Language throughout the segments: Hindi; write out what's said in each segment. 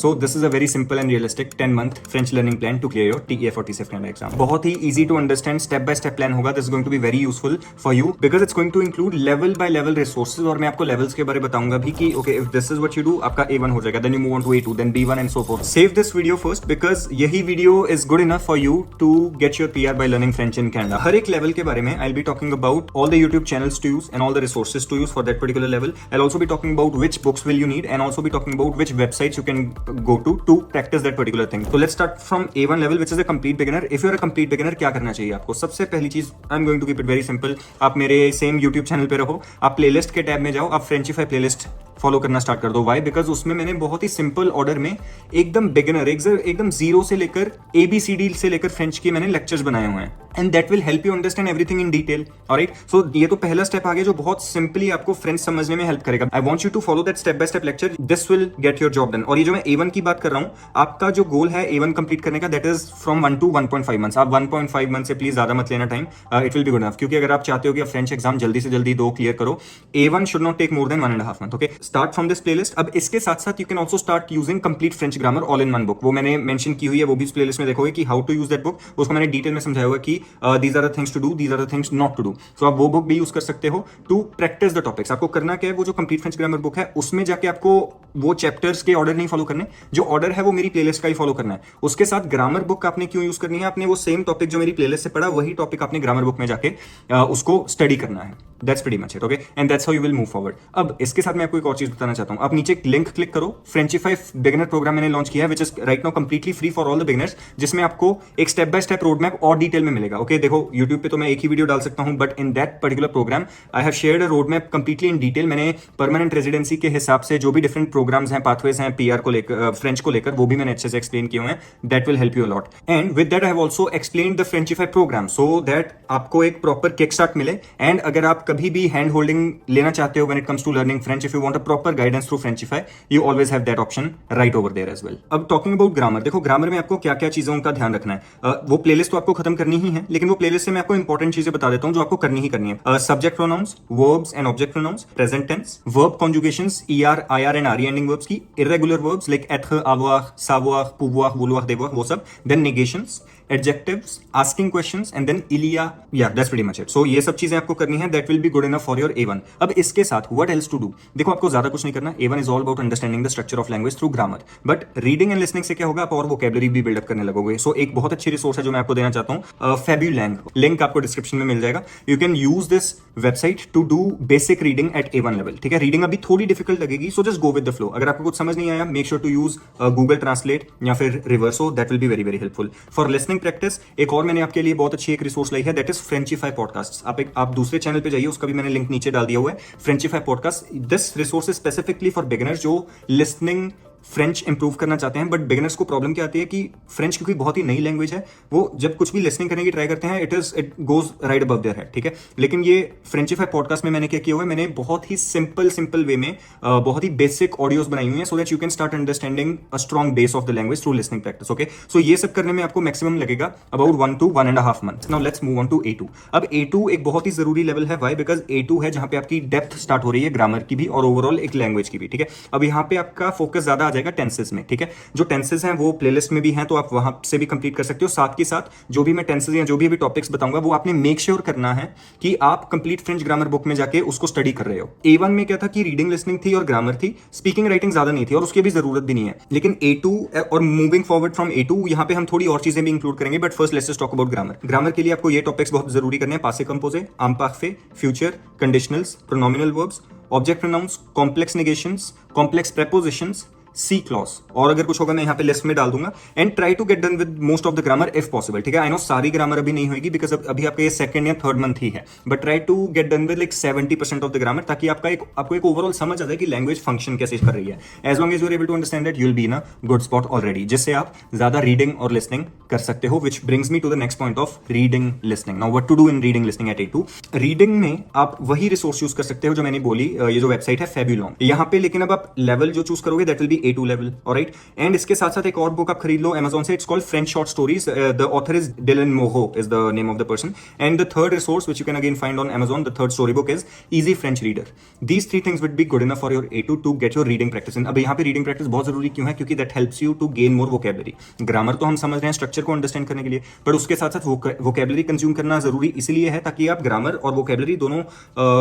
So this is a very simple and realistic 10-month French learning plan to clear your TEF or TCEF Canada exam. बहुत ही easy to understand step by step plan होगा. This is going to be very useful for you because it's going to include level by level resources और मैं आपको levels के बारे में बताऊंगा भी कि okay if this is what you do आपका A1 हो जाएगा, then you move on to A2, then B1 and so forth. Save this video first because यही video is good enough for you to get your PR by learning French in Canada. हर एक level के बारे में I'll be talking about all the YouTube channels to use and all the resources to use for that particular level. I'll also be talking about which books will you need and also be talking about which websites you can go to practice that particular thing. So let's start from A1 level, which is a complete beginner. If you're a complete beginner, क्या करना चाहिए आपको? सबसे पहली चीज I'm going to keep it very simple. आप मेरे सेम YouTube चैनल पे रहो, आप प्लेलिस्ट के टैब में जाओ, आप फ्रेंचिफाई प्लेलिस्ट फॉलो करना स्टार्ट कर दो. वाई? बिकॉज उसमें मैंने बहुत ही सिंपल ऑर्डर में एकदम बिगिनर एकदम जीरो से लेकर ABCD से लेकर फ्रेंच के मैंने लेक्चर्स बनाए हुए हैं and that will help you understand everything in detail. Alright, so ये तो पहला स्टेप आ गया जो बहुत सिंपली आपको फ्रेंच समझने में हेल्प करेगा. I want you to follow that step by step lecture. This will get your job done. और ये जो मैं A1 की बात कर रहा हूँ, आपका जो गोल है A1 कंप्लीट करने का, that is from 1 to 1.5 months. आप 1.5 मंथ से प्लीज ज्यादा मत लेना time. It will be good enough. क्योंकि अगर आप चाहते हो कि आप फ्रेंच एग्जाम जल्दी से जल्दी 2 क्लियर करो, A1 should not take more than 1.5 month. Okay, start from this playlist. अब इसके साथ साथ you can also start using complete French grammar all in one book. वो मैंने मेंशन की हुई है, वो भी इस प्लेलिस्ट में देखोगे कि how to use that book. उसको मैंने डिटेल में समझाया हुआ कि these are the things to do, these are the things not to do. So आप वो बुक भी यूज कर सकते हो टू प्रैक्टिस द टॉपिक्स. आपको करना क्या है, वो जो कंप्लीट फ्रेंच ग्रामर बुक है उसमें जाके आपको वो चैप्टर्स के ऑर्डर नहीं फॉलो करने. जो ऑर्डर है वो मेरी प्लेलिस्ट का ही फॉलो करना है. उसके साथ ग्रामर बुक आपने क्यों यूज करनी है, आपने वो सेम टॉपिक जो मेरी प्लेलिस्ट से पढ़ा वही टॉपिक आपने ग्रामर बुक में जाके उसको स्टडी करना है. That's pretty much it. Okay, and that's how you will move forward. अब इसके साथ मैं आपको एक और चीज बताना चाहता हूं. आप नीचे एक लिंक क्लिक करो. फ्रेंचिफाई बिगिनर प्रोग्राम मैंने लॉन्च किया है, which is right now completely free for all the beginners, जिसमें आपको एक step by step road map और डिटेल में मिलेगा. ओके, देखो यूट्यूब पे तो मैं एक ही वीडियो डाल सकता हूं, but in that particular programme I have shared a road map completely in detail. मैंने परमानेंट रेजिडेंसी के हिसाब से जो भी डिफरेंट प्रोग्राम्स हैं, पाथवेज हैं PR को लेकर, फ्रेंच को लेकर, वो भी मैंने अच्छे से एक्सप्लेन किए हुए हैं. That will help you a lot. And with that I have also explained the Frenchify program so that आपको एक प्रॉपर किक स्टार्ट मिले. एंड अगर आप कभी भी हैंड होल्डिंग लेना चाहते हो when it comes to learning French, if you want a proper guidance through Frenchify, you always have that option right over there as well. अब talking about grammar, देखो ग्रामर में आपको क्या क्या चीजों का ध्यान रखना है. वो प्लेलिस्ट तो आपको खत्म करनी ही है, लेकिन वो प्लेलिस्ट से मैं आपको इंपॉर्टेंट चीजें बता देता हूं जो आपको करनी ही करनी है. Subject pronouns, verbs and object pronouns, present tense, verb conjugations, ER, IR and RE ending verbs की, irregular verbs like être, avoir, savoir, pouvoir, vouloir, devoir, वो सब. Then negations, adjectives, asking questions and then ilia. Yeah, that's pretty much it. So ये सब चीजें आपको करनी है. That will be good enough for your A1. अब इसके साथ what else to do? देखो आपको ज्यादा कुछ नहीं करना. A1 is all about understanding the structure of language through grammar. But reading and listening से क्या होगा, आप और vocabulary भी build up करने लगोगे. So एक बहुत अच्छी रिसोर्स है जो मैं आपको देना चाहता हूँ, Fabulang. लिंक आपको डिस्क्रिप्शन में मिल जाएगा. You can use this website to do basic reading at A1 level. ठीक है, रीडिंग अभी थोड़ी डिफिकल्ट लगेगी, so just go with the flow. अगर आपको कुछ समझ नहीं आया, make sure to use Google Translate या फिर Reverso. That will be very very helpful. For listening practice, एक और मैंने आपके लिए बहुत अच्छी एक रिसोर्स लाई है, दैट इज फ्रेंचिफाई पॉडकास्ट. आप दूसरे चैनल पे जाइए, उसका भी मैंने लिंक नीचे डाल दिया हुआ है. Frenchify podcast, this resource is specifically for beginners जो लिसनिंग फ्रेंच इंप्रूव करना चाहते हैं. बट बिगिनर्स को प्रॉब्लम क्या आती है कि फ्रेंच क्योंकि बहुत ही नई लैंग्वेज है, वो जब कुछ भी लिसनिंग करने की ट्राई करते हैं, it goes right above their head. ठीक है, लेकिन ये फ्रेंचिफाई पॉडकास्ट में मैंने क्या किया हुआ है, मैंने बहुत ही सिंपल वे में बहुत ही बेसिक ऑडियोज बनाई हुई है so that you can start understanding a strong base of the language through listening practice. Okay, so ये सब करने में आपको मैक्सिमम लगेगा about 1 to 1.5 month. Now let's move on to A2. अब A2 एक बहुत ही जरूरी लेवल है. वाई? बिकॉज A2 है जहां पे आपकी डेप्थ स्टार्ट हो रही है ग्रामर की भी और ओवरऑल एक लैंग्वेज की भी. ठीक है, अब यहाँ पे आपका फोकस ज्यादा आ जाएगा टेंसेस में. ठीक है, जो टेंसेस हैं वो प्लेलिस्ट में भी हैं, तो आप वहां से भी कंप्लीट कर सकते हो. साथ के साथ जो भी मैं टेंसेस या जो भी अभी टॉपिक्स बताऊंगा वो आपने मेक श्योर करना है कि आप कंप्लीट फ्रेंच ग्रामर बुक में जाके उसको स्टडी कर रहे हो. A1 में क्या था कि रीडिंग लिसनिंग थी और ग्रामर थी, स्पीकिंग राइटिंग ज्यादा नहीं थी और उसकी भी जरूरत भी नहीं है. लेकिन A2 और मूविंग फॉरवर्ड फ्रॉम A2 यहां पे हम थोड़ी और चीजें भी इंक्लूड करेंगे. But first let's talk about grammar. Grammar के लिए आपको ये टॉपिक्स बहुत जरूरी करने हैं. पासे कंपोजे, आम्पार्फे, future, conditionals, pronominal verbs, object pronouns, complex negations, complex prepositions, सी क्लॉज, और अगर कुछ होगा मैं यहाँ पे लिस्ट में डाल दूंगा. And try to get done with most of the grammar if possible. ठीक है, आई नो सारी ग्रामर अभी नहीं होगी बिकॉज अभी आपका ये सेकंड या थर्ड मंथ ही है, but try to get done with like 70% of the grammar, ताकि आपको एक ओवरऑल समझ आ जाए कि लैंग्वेज फंक्शन कैसे कर रही है. As long as you are able to understand that you will be in a good spot already, जिससे आप ज्यादा रीडिंग और लिसनिंग कर सकते हो. Which brings me to the next point of reading listening. Now what to do in reading listening at A2. Reading में आप वही रिसोर्स यूज कर सकते हो जो मैंने बोली, ये जो वेबसाइट है Fabulang. यहाँ पे लेकिन अब आप लेवल जो चूज करोगे that will be A2 level, alright. And इसके साथ साथ एक और बुक आप खरीद लो Amazon से, it's called French short stories, the author is Dylan Moho is the name of the person, and the third resource which you can again find on Amazon, the third story book is easy French reader. These three things would be good enough for your A2 to get your reading practice in. अब यहाँ पे रीडिंग प्रैक्टिस बहुत जरूरी क्यों है? क्योंकि that helps you to gain more vocabulary. Grammar तो हम समझ रहे हैं स्ट्रक्चर को अंडरस्टैंड करने के लिए, बट उसके साथ साथ वोकेबलरी कंज्यूम करना जरूरी इसलिए है ताकि आप ग्रामर और वोकेबलरी दोनों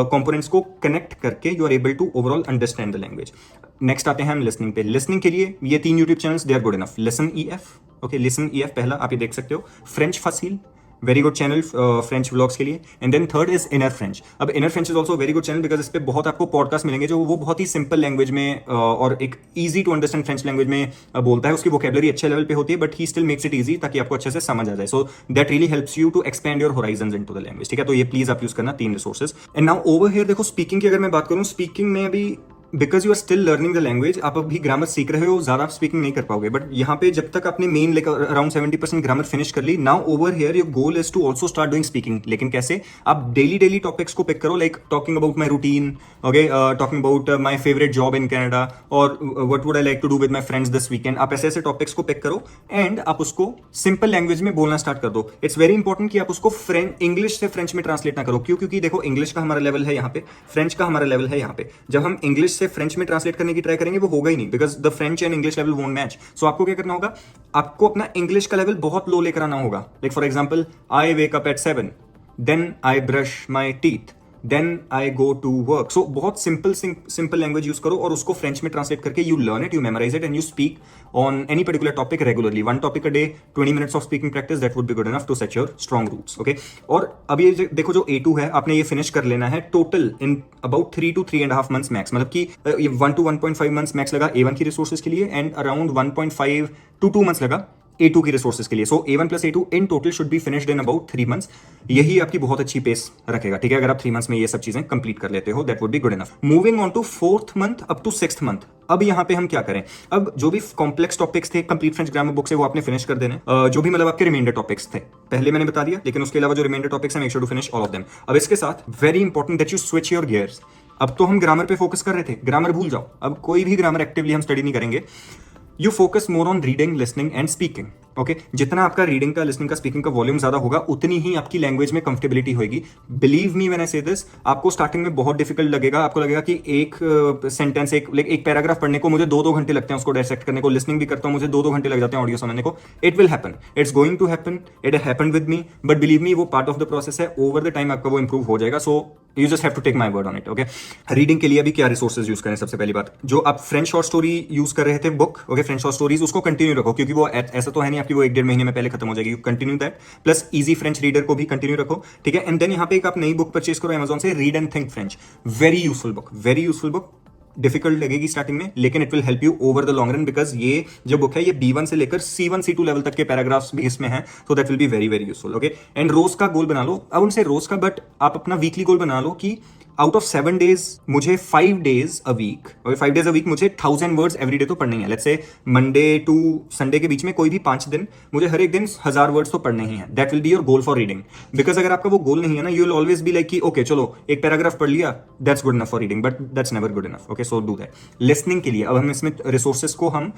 कंपोनेंट्स को कनेक्ट करके you are able to overall understand the language. Next आते हैं हम लिसनिंग पे। लिसनिंग के लिए ये 3 YouTube channels they are good enough. Listen EF, okay, listen EF पहला आप ये देख सकते हो। फ्रेंच फसील, very good channel French vlogs के लिए। And then third is Inner French. अब Inner French is also very good channel because इस पे बहुत आपको पॉडकास्ट मिलेंगे जो वो बहुत ही सिंपल लैंग्वेज में और एक easy to understand French language में बोलता है। उसकी वोकेबलरी अच्छे लेवल पे होती है but he still makes it easy ताकि आपको अच्छे से समझ आ जाए। So that really helps you to expand your horizon into the language, ठीक है। तो ये प्लीज आप यूज करना 3 resources. And now over here देखो, स्पीकिंग की अगर मैं बात करूं, स्पीकिंग में अभी because you are still learning the language, आप अभी ग्रामर सीख रहे हो, ज्यादा आप स्पीकिंग नहीं कर पाओगे। बट यहाँ पे जब तक आपने मेन अराउंड 70% ग्रामर फिनिश कर ली, now over here your goal is to also start doing speaking. लेकिन कैसे? आप डेली टॉपिक्स को पिक करो, like talking about my routine, okay, talking about my favourite job in Canada, और what would I like to do with my friends this weekend. आप ऐसे ऐसे टॉपिक्स को पिक करो एंड आप उसको सिंपल लैंग्वेज में बोलना स्टार्ट कर दो। इट्स वेरी इंपॉर्टेंट कि आप उसको इंग्लिश से फ्रेंच में ट्रांसलेट ना करो। क्यों? क्योंकि देखो, इंग्लिश का हमारा लेवल है यहाँ पे, फ्रेंच का हमारा लेवल है यहाँ पे। जब हम इंग्लिश से फ्रेंच में ट्रांसलेट करने की ट्राई करेंगे वो होगा ही नहीं, because the French and English level won't match. So आपको क्या करना होगा? आपको अपना इंग्लिश का लेवल बहुत लो लेकर आना होगा। Like for example, I wake up at 7, then I brush my teeth, then I go to work. So बहुत सिंपल लैंग्वेज यूज करो और उसको फ्रेंच में ट्रांसलेट करके you learn it, you memorise it and you speak on any particular topic regularly. 1 topic a day, 20 minutes of speaking practice, that would be good enough to set your strong roots, okay. और अब ये देखो, जो A2 है आपने ये फिनिश कर लेना है total in about 3 to 3.5 months max. मतलब कि ये 1 to 1.5 मंथ्स मैक्स लगा A1 की रिसोर्सेज के लिए एंड अराउंड 1.5 to 2 मंथ्स लगा A2 की रिसोर्सेज के लिए। सो A1 plus A2 in total should be finished in about 3 months. यही आपकी बहुत अच्छी पेस रखेगा, ठीक है, अगर आप 3 मंथ्स में ये सब चीजें कंप्लीट कर लेते हो, that would be good enough. Moving on to 4th month up to 6th month. अब यहाँ पे हम क्या करें? अब जो भी कॉम्प्लेक्स टॉपिक्स थे कंप्लीट फ्रेंच ग्रामर बुक से, वो आपने फिनिश कर देने। जो भी मतलब आपके रिमाइंडर टॉपिक्स थे पहले मैंने बता दिया, लेकिन उसके अलावा जो रिमाइंडर टॉपिक्स हैं, make sure to finish all of them. अब इसके साथ very important that you switch your gears. अब तो हम ग्रामर पे फोकस कर रहे थे, ग्रामर भूल जाओ, अब कोई भी ग्रामर एक्टिवली हम स्टडी नहीं करेंगे। You focus more on reading, listening and speaking, okay. जितना आपका रीडिंग का, लिसनिंग का, स्पीकिंग का वॉल्यूम ज्यादा होगा, उतनी ही आपकी लैंग्वेज में कंफर्टेबिलिटी होगी। बिलीव मी व्हेन आई से दिस, आपको स्टार्टिंग में बहुत डिफिकल्ट लगेगा। आपको लगेगा कि एक सेंटेंस, एक पैराग्राफ पढ़ने को मुझे 2 घंटे लगते हैं, उसको डायसेक्ट करने को। लिसनिंग भी करता हूं, मुझे 2 घंटे लग जाते हैं ऑडियो समझने को। It will happen, it's going to happen, it happened with me, but believe me वो पार्ट ऑफ द प्रोसेस है। ओवर द टाइम आपका वो इंप्रूव हो जाएगा। So you just have to take my word on it, okay. Reading के लिए अभी क्या रिसोर्सेज यूज करें? सबसे पहली बात, जो आप फ्रेंच शॉर्ट स्टोरी यूज कर रहे थे book, okay, French short stories, उसको कंटिन्यू रखो, क्योंकि वो ऐसा तो है नहीं आपकी वो 1-1.5 महीने में पहले खत्म हो जाएगी। Continue that, plus easy French reader को भी कंटिन्यू रखो, ठीक है। एंड देन यहाँ पे एक आप नई बुक परचेज करो Amazon से, read and think French. Very useful book, very useful book. Difficult लगेगी स्टार्टिंग में, लेकिन it will help you over the long run, because ये जो बुक है ये B1 से लेकर C1 C2 लेवल तक के पैराग्राफ्स भी इसमें हैं। So that will be very very useful, okay. And रोज का गोल बना लो, अब उनसे रोज का, बट आप अपना वीकली गोल बना लो कि आउट ऑफ 7 डेज मुझे 5 डेज अ वीक, और 5 डेज अ वीक मुझे 1000 वर्ड्स एवरी डे तो पढ़ने ही है। Let's say Monday to Sunday के बीच में कोई भी 5 दिन मुझे हर एक दिन 1000 वर्ड्स तो पढ़ने ही है। That will be your goal for reading. Because अगर आपका वो गोल नहीं है ना, you will always be like कि ओके चलो एक पैराग्राफ पढ़ लिया, that's good enough for reading, but that's never good enough, okay. So do that. Listening के लिए अब हम इसमें रिसोर्सेज को हम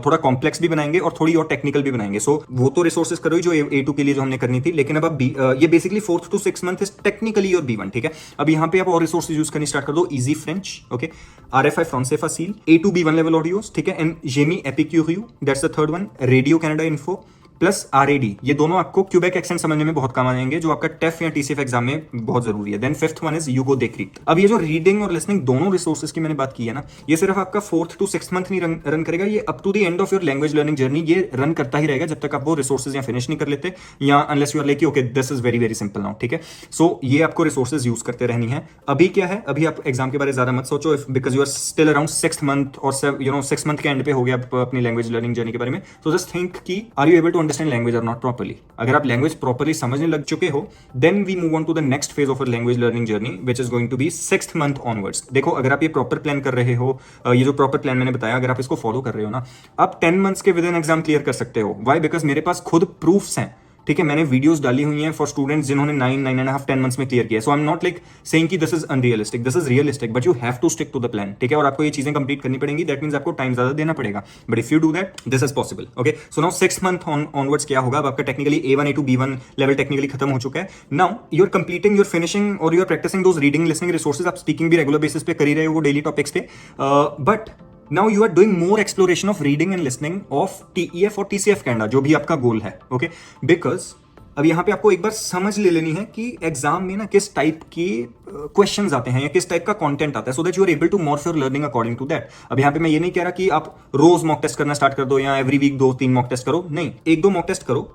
थोड़ा कॉम्प्लेक्स भी बनाएंगे और थोड़ी और टेक्निकल भी बनाएंगे। सो वो तो रिसोर्सेज करो जो A2 के लिए जो हमने करनी थी, लेकिन अब ये basically 4th to 6th month is technically your B1, ठीक है। अब यहाँ पे आप और रिसोर्सेज यूज करनी स्टार्ट कर दो। इजी फ्रेंच, ओके, RFI फ्रांसे फसील, A2 B1 लेवल ऑडियोस, ठीक है, एंड जेमी एपिक्यूरियो, that's the third one. Radio Canada info plus RAD, ये दोनों आपको क्यूबेक एक्सेंट समझने में बहुत काम आएंगे, जो आपका टेफ या TCF एग्जाम में बहुत जरूरी है। Then 5th one is यूगो देखरीत। अब ये जो रीडिंग और लिसनिंग दोनों रिसोर्सेज की मैंने बात की है ना, ये सिर्फ आपका 4th to 6th मंथ नहीं रन करेगा, ये up to the end of your language learning journey ये रन करता ही रहेगा, जब तक आप वो रिसोर्सेज या फिनिश नहीं कर लेते, या unless you are like okay this is very very simple now, ठीक है। सो ये आपको रिसोर्सेज यूज करते रहनी है। अभी क्या है, अभी आप एग्जाम के बारे में ज्यादा मत सोचो, because you are still around 6th month और 6th मंथ के एंड पे हो गया अपनी लैंग्वेज लर्निंग जर्नी के बारे में। सो जस्ट थिंक कि are you able to understand language और नॉट प्रॉपर्ली। अगर आप लैंग्वेज प्रॉपर्ली समझने लग चुके हो, then we move on to the next phase of language learning journey, which is going to be 6th month onwards. देखो, अगर आप ये प्रॉपर प्लान कर रहे हो, ये जो प्रॉपर प्लान मैंने बताया, अगर आप इसको फॉलो कर रहे हो ना, आप 10 मंथ्स के विद इन एग्जाम क्लियर कर सकते हो। वाई? बिकॉज मेरे पास खुद प्रूफ्स हैं ठीक है, मैंने वीडियोस डाली हुई हैं फॉर स्टूडेंट्स जिन्होंने 9.5 10 मंथ्स में क्लियर किया। So I am not like saying कि this is unrealistic, this is realistic, but you have to stick to the plan. ठीक है, और आपको ये चीजें कंप्लीट करनी पड़ेंगी, दैट मींस आपको टाइम ज्यादा देना पड़ेगा, but if you do that this is possible. Okay, so now 6 month onwards क्या होगा, अब आपका technically A1 A2 B1 level technically खत्म हो चुका है। Now you are completing, you are finishing और you are practising those reading listening resources. आप स्पीकिंग भी रेगुलर बेसिस पे कर ही रहे हो वो डेली टॉपिक्स पे, but now you are doing more exploration of reading and listening of TEF और TCF कैनेडा, जो भी आपका गोल है। ओके, बिकॉज अब यहाँ पे आपको एक बार समझ ले लेनी है कि एग्जाम में ना किस टाइप की क्वेश्चंस आते हैं या किस टाइप का कंटेंट आता है, so that you are able to morph your learning according to that. अब यहाँ पे मैं ये नहीं कह रहा कि आप रोज मॉक टेस्ट करना स्टार्ट कर दो या एवरी वीक 2-3 मॉक टेस्ट करो, नहीं, 1-2 मॉक टेस्ट करो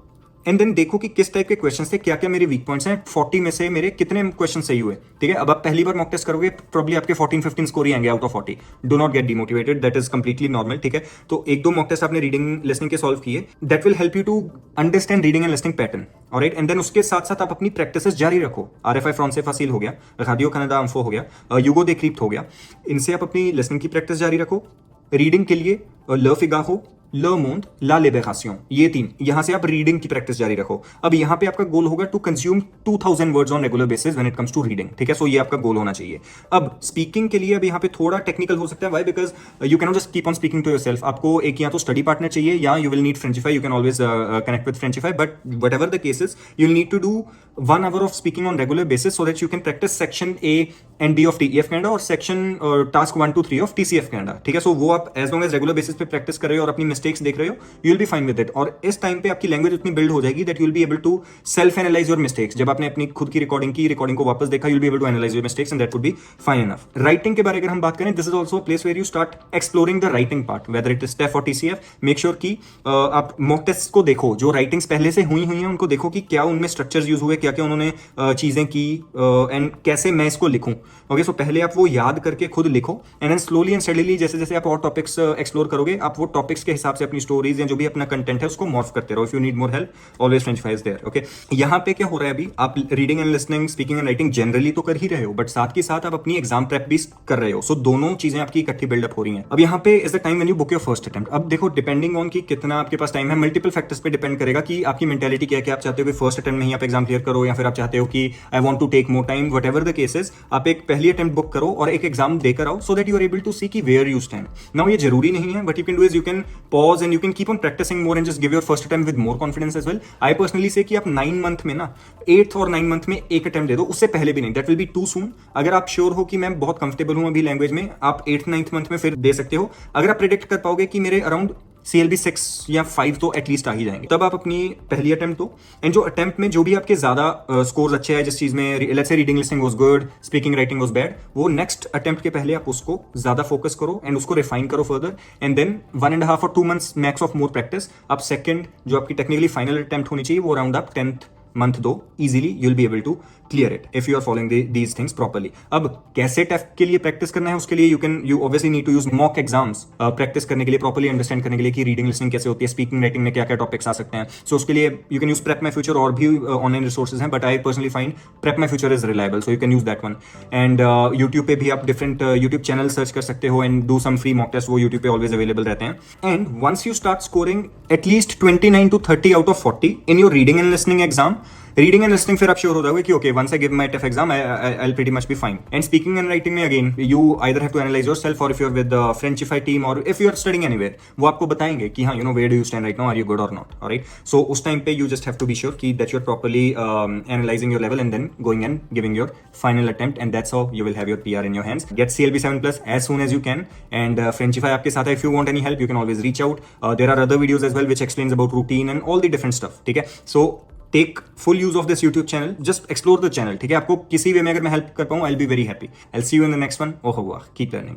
एंड देन देखो कि किस टाइप के क्वेश्चंस थे, क्या क्या मेरे वीक पॉइंट्स हैं, 40 में से मेरे कितने क्वेश्चन सही हुए। ठीक है, अब आप पहली बार मॉक टेस्ट करोगे प्रॉब्ली आपके 14-15 स्कोर ही आएंगे out of 40। Do not get demotivated, that is completely normal. ठीक है, तो 1-2 मॉक टेस्ट आपने रीडिंग लिसनिंग के सॉल्व किए, that will help you to understand reading and listening pattern, alright. And then उसके साथ साथ आप अपनी प्रैक्टिसेस जारी रखो। RFI फ्रांस फासिल हो गया, राडियो कनाडा अम्फो हो गया, यूगो दे क्रिप्ट हो गया, इनसे आप अपनी लिसनिंग की प्रैक्टिस जारी रखो। रीडिंग के लिए ल फिगाहो, ल मोंद, ला लेबेगासियों, ये 3, यहां से आप रीडिंग की प्रैक्टिस जारी रखो। अब यहां पे आपका गोल होगा to consume 2000 words on regular basis when it comes to reading. ठीक है, सो ये आपका गोल होना चाहिए। अब स्पीकिंग के लिए अब यहाँ पे थोड़ा टेक्निकल हो सकता है, why, because you can not just keep on speaking to yourself. आपको एक या तो स्टडी पार्टनर चाहिए या you will need Frenchify, you can always connect with Frenchify, but whatever the cases you will need to do 1 hour of speaking on regular basis, so that you can practise section A and B of TEF Canada और सेक्शन टास्क 1 to 3 ऑफ TCF कैनेडा। ठीक है, सो वो आप as long as regular basis पे प्रैक्टिस कर रहे हो और अपनी मिस्टेक्स देख रहे हो, you will be fine with it. और इस टाइम पे आपकी लैंग्वेज उतनी बिल्ड हो जाएगी that you will be able to self analyse your mistakes. जब आपने अपनी खुद की रिकॉर्डिंग को वापस देखा, you will be able to analyse your mistakes and that would be fine enough. Writing के बारे में अगर हम बात करें, this is also place where you start exploring the writing part, whether it is TEF और TCF। मेक श्योर कि आप मॉक टेस्ट को देखो, जो राइटिंग्स पहले से हुई हैं उनको देखो कि क्या उनमें स्ट्रक्चर्स यूज हुए, क्या क्या उन्होंने चीजें की एंड कैसे मैं इसको लिखूं। ओके, सो पहले आप वो याद करके खुद लिखो and then slowly and steadily जैसे जैसे आप और टॉपिक्स एक्सप्लोर करोगे, आप वो टॉपिक्स के हिसाब से अपनी स्टोरीज या जो भी अपना कंटेंट है उसको मॉर्फ करते रहो। If you need more help, always Frenchify is there. Okay, यहाँ पे क्या हो रहा है, अभी आप reading and listening, speaking and writing generally तो कर ही रहे हो, बट साथ के साथ आप अपनी एग्जाम प्रेप भी कर रहे हो। सो दोनों चीजें आपकी इकट्ठी बिल्डअप हो रही हैं। अब यहाँ पे is the time when you book your first attempt. अब देखो, डिपेंडिंग ऑन कि कितना आपके पास टाइम है, मल्टीपल फैक्टर्स पे डिपेंड करेगा कि आपकी मेंटालिटी क्या है, कि आप चाहते हो कि फर्स्ट अटेम्प्ट में ही आप एग्जाम क्लियर करो या फिर आप चाहते हो कि I want to take more time. Whatever the cases, आप एक पहली अटेम्प्ट बुक करो और एक एग्जाम देकर आओ, so that you are able to see कि वेयर यू स्टैंड। नाउ ये जरूरी नहीं है, but you can do is you can pause and you can keep on practising more and just give your first attempt with more confidence as well. I personally say कि आप 9 मंथ में ना 8th और 9 मंथ में एक अटेम्प्ट दे दो, उससे पहले भी नहीं, that will B too soon. अगर आप श्योर हो कि मैं बहुत कंफर्टेबल हूं अभी लैंग्वेज में, आप 8th-9th मंथ में फिर दे सकते हो। अगर आप प्रेडिक्ट कर पाओगे कि मेरे अराउंड CLB 6 या 5 तो एटलीस्ट आ ही जाएंगे, तब आप अपनी पहली अटेम्प्ट दो। एंड जो अटेम्प्ट में जो भी आपके ज्यादा स्कोर्स अच्छे हैं, जिस चीज में let's say reading listening was good, speaking writing was bad, वो नेक्स्ट अटेम्प्ट के पहले आप उसको ज्यादा फोकस करो एंड उसको रिफाइन करो फर्दर। एंड देन 1.5 और 2 months max of more practice, आप सेकंड जो आपकी टेक्निकली फाइनल अटेम्प्ट होनी चाहिए वो अराउंड आप 10th मंथ दो, easily you will be able to clear it if you are following these things properly. अब कैसे टेस्ट के लिए प्रैक्टिस करना है, उसके लिए you obviously need to use mock exams practice करने के लिए, प्रॉपर्ली अंडरस्टैंड करने के लिए कि रीडिंग लिसनिंग कैसे होती है, स्पीकिंग राइटिंग में क्या क्या टॉपिक्स आ सकते हैं। सो उसके लिए you can use prep my future, और भी ऑनलाइन रिसोर्सेज हैं, but I personally find prep my future is reliable, so you can use that one. And YouTube पे भी आप डिफरेंट यूट्यूब चैनल सर्च कर सकते हो and do some free mock test, वो यूट्यूब पे ऑलवेज अवेलेबल रहते हैं। And once you start scoring at least 29 to 30 out of 40 in your reading and listening exam, reading and listening फिर आप श्योर हो जाओगे कि okay, once I give my TEF exam I will pretty much be fine. And speaking and writing में again you either have to analyse yourself, और if you are with Frenchify team और if you are studying anywhere, वो आपको बताएंगे कि हाँ, you know where do you stand right now, are you good और नॉट, ऑलराइट। सो उस टाइम पे you just have to be sure कि that you are properly analysing your level and then going and giving your final attempt, and that's how you will have your PR in your hands. Get CLB 7+ as soon as you can, and Frenchify आपके साथ है। If you want any help, you can always reach out. There are other videos as well which explains about routine and all the different stuff, ठीक है। So take full use of this YouTube channel, just explore the channel, ठीक है। आपको किसी वे में अगर मैं हेल्प कर पाऊं, I will be very happy. I will see you in the next one. Oh वाह, कीप लर्निंग।